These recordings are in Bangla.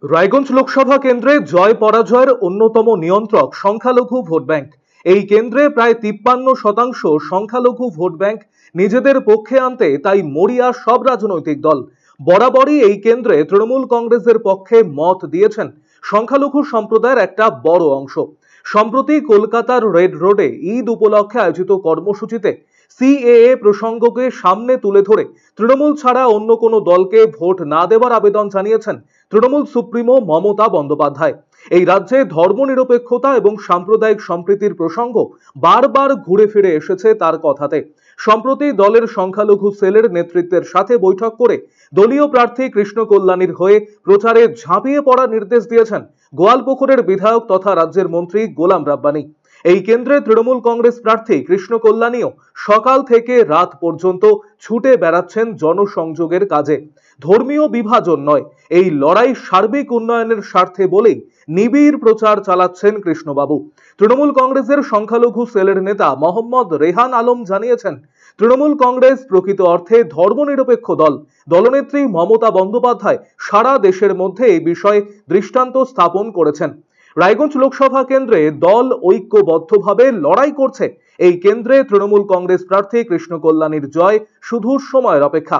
রায়গঞ্জ লোকসভা কেন্দ্রে জয় পরাজয়ের অন্যতম নিয়ন্ত্রক সংখ্যালঘু ভোট ব্যাংক। এই কেন্দ্রে প্রায় 53% সংখ্যালঘু ভোট ব্যাংক নিজেদের পক্ষে আনতে তাই মরিয়া সব রাজনৈতিক দল। বরাবরই এই কেন্দ্রে তৃণমূল কংগ্রেসের পক্ষে মত দিয়েছেন সংখ্যালঘু সম্প্রদায়ের একটা বড় অংশ। সম্প্রতি কলকাতার রেড রোডে ঈদ উপলক্ষে আয়োজিত কর্মসূচিতে সিএএ প্রসঙ্গকে সামনে তুলে ধরে তৃণমূল ছাড়া অন্য কোনো দলকে ভোট না দেওয়ার আবেদন জানিয়েছেন তৃণমূল সুপ্রিমো মমতা বন্দ্যোপাধ্যায়। এই রাজ্যে ধর্মনিরপেক্ষতা এবং সাম্প্রদায়িক সম্প্রীতির প্রসঙ্গ বারবার ঘুরে ফিরে এসেছে তার কথাতে। সম্প্রতি দলের সংখ্যালঘু সেলের নেতৃত্বের সাথে বৈঠক করে দলীয় প্রার্থী কৃষ্ণ কল্যাণীর হয়ে প্রচারে ঝাঁপিয়ে পড়ার নির্দেশ দিয়েছেন গোয়ালপুকুরের বিধায়ক তথা রাজ্যের মন্ত্রী গোলাম রাব্বানী। এই কেন্দ্রে তৃণমূল কংগ্রেস প্রার্থী কৃষ্ণ কল্যাণীও সকাল থেকে রাত পর্যন্ত ছুটে বেড়াচ্ছেন জনসংযোগের কাজে। ধর্মীয় বিভাজন নয়, এই লড়াই সার্বিক উন্নয়নের স্বার্থে বলেই নিবিড় প্রচার চালাচ্ছেন কৃষ্ণবাবু। তৃণমূল কংগ্রেসের সংখ্যালঘু সেলের নেতা মোহাম্মদ রেহান আলম জানিয়েছেন, তৃণমূল কংগ্রেস প্রকৃত অর্থে ধর্মনিরপেক্ষ দল। দলনেত্রী মমতা বন্দ্যোপাধ্যায় সারা দেশের মধ্যে এই বিষয়ে দৃষ্টান্ত স্থাপন করেছেন। রায়গঞ্জ লোকসভা কেন্দ্রে দল ঐক্যবদ্ধভাবে লড়াই করছে। এই কেন্দ্রে তৃণমূল কংগ্রেস প্রার্থী কৃষ্ণ কল্যাণীর জয় শুধু সময়ের অপেক্ষা।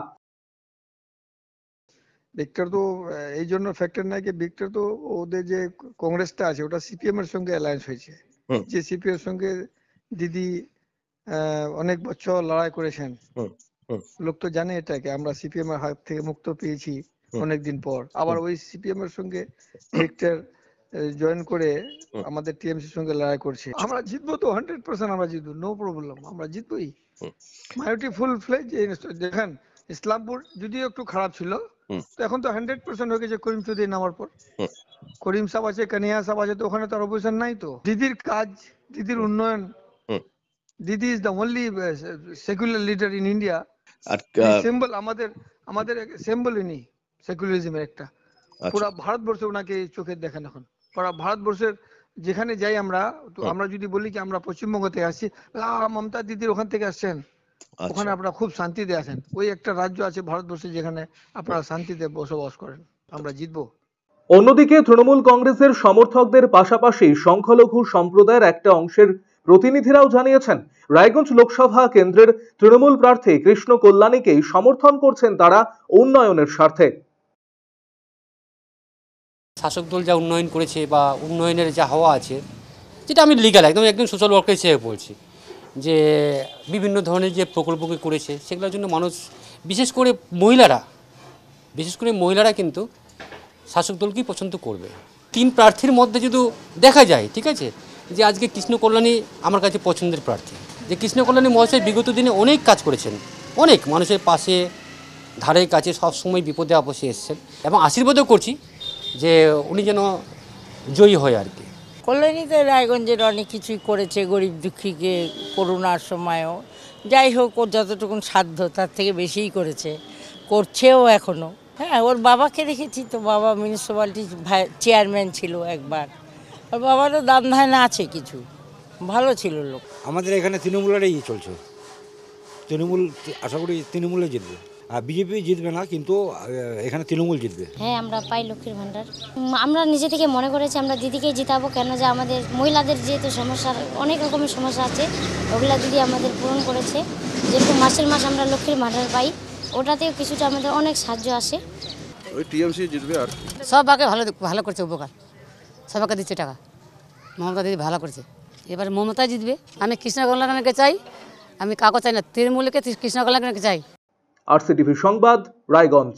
ভিক্টর তো এই জন্য ফ্যাক্টর নাই যে ভিক্টর তো ওদের যে কংগ্রেসটা আছে ওটা সিপিএম এর সঙ্গে অ্যালায়েন্স হয়েছে, যে সিপিএম এর সঙ্গে দিদি অনেক বছর লড়াই করেছেন। লোক তো জানে এটাকে, আমরা সিপিএম এর হাত থেকে মুক্ত পেয়েছি অনেকদিন পর। আবার ওই সিপিএম এর সঙ্গে ভিক্টর জয়েন করে আমাদের টিএমসির সঙ্গে লড়াই করছে। আমরা জিতবো তো 100%, আমরা জিতবো, নো প্রবলেম, আমরা জিতবোই। মাইনরিটি ফুল ফ্লেজ। দেখেন ইসলামপুর যদিও একটু খারাপ ছিল, তো এখন তো 100% হয়ে গেছে করিম চৌধুরী নামার পর। করিম সাহেব আছে, কানিয়া সাহেব আছে, তো ওখানে তো আর অপোজিশন নাই। তো দিদির কাজ, দিদির উন্নয়ন, দিদি is the only secular leader in India. Symbol আমাদের সিম্বল ইনি সেকুলারিজমের একটা। পুরা ভারতবর্ষে ওনাকে চোখে দেখেন এখন। পুরা ভারতবর্ষের যেখানে যাই আমরা, তো আমরা যদি বলি কি আমরা পশ্চিমবঙ্গ থেকে আসছি, মমতা দিদির ওখান থেকে আসছেন, ওখানে আপনারা খুব শান্তিতে আছেন। ওই একটা রাজ্য আছে ভারতবর্ষে যেখানে আপনারা শান্তিতে বসবাস করেন। আমরা জিতবো। অন্যদিকে তৃণমূল কংগ্রেসের সমর্থকদের পাশাপাশি সংখ্যালঘু সম্প্রদায়ের একটা অংশের প্রতিনিধিরাও জানিয়েছেন, রায়গঞ্জ লোকসভা কেন্দ্রের তৃণমূল প্রার্থী কৃষ্ণ কল্যাণীকেই সমর্থন করছেন তারা উন্নয়নের স্বার্থে। শাসক দল যা উন্নয়ন করেছে বা উন্নয়নের যা হাওয়া আছে, যেটা আমি লিগাল একদম সোশ্যাল ওয়ার্কার হিসেবে বলছি, যে বিভিন্ন ধরনের যে প্রকল্পকে করেছে সেগুলোর জন্য মানুষ, বিশেষ করে মহিলারা কিন্তু শাসক দলকেই পছন্দ করবে। 3 প্রার্থীর মধ্যে যদি দেখা যায়, ঠিক আছে, যে আজকে কৃষ্ণ কল্যাণী আমার কাছে পছন্দের প্রার্থী। যে কৃষ্ণ কল্যাণী মহাশয় বিগত দিনে অনেক কাজ করেছেন, অনেক মানুষের পাশে ধারে কাছে সবসময় বিপদে আপসে এসছেন, এবং আশীর্বাদও করছি যে উনি যেন জয়ী হয় আর কি। কল্যাণীতে রায়গঞ্জের অনেক কিছুই করেছে, গরিব দুঃখীকে করোনার সময়ও। যাই হোক, ওর যতটুকু সাধ্য তার থেকে বেশিই করেছে, করছেও এখনও। হ্যাঁ, ওর বাবাকে দেখেছি তো, বাবা মিউনিসিপ্যালিটি চেয়ারম্যান ছিল একবার। ওর বাবারও দাম ধারণা আছে কিছু, ভালো ছিল লোক। আমাদের এখানে তৃণমূলেরই চলছে, তৃণমূল, আশা করি তৃণমূলে জিতবে। আর বিজেপি জিতবে না, কিন্তু এখানে তৃণমূল জিতবে। হ্যাঁ, আমরা পাই লক্ষ্মীর ভাণ্ডার। আমরা নিজে থেকে মনে করেছি আমরা দিদিকেই জিতাবো, কেন যে আমাদের মহিলাদের যেহেতু সমস্যা, অনেক রকমের সমস্যা আছে, ওগুলা দিদি আমাদের পূরণ করেছে। যেহেতু মাসের মাস আমরা লক্ষ্মীর ভাণ্ডার পাই, ওটাতেও কিছুটা আমাদের অনেক সাহায্য আসে। ওই টিএমসি জিতবে। আর সবাইকে ভালো করছে, উপকার সবাইকে দিচ্ছে টাকা। মমতা দিদি ভালো করছে, এবার মমতা জিতবে। আমি কৃষ্ণ কল্যাণীকে চাই, আমি কাউকে চাই না, তৃণমূলকে কৃষ্ণ কল্যাণীকে চাই। আরসিটিভি সংবাদ, রায়গঞ্জ।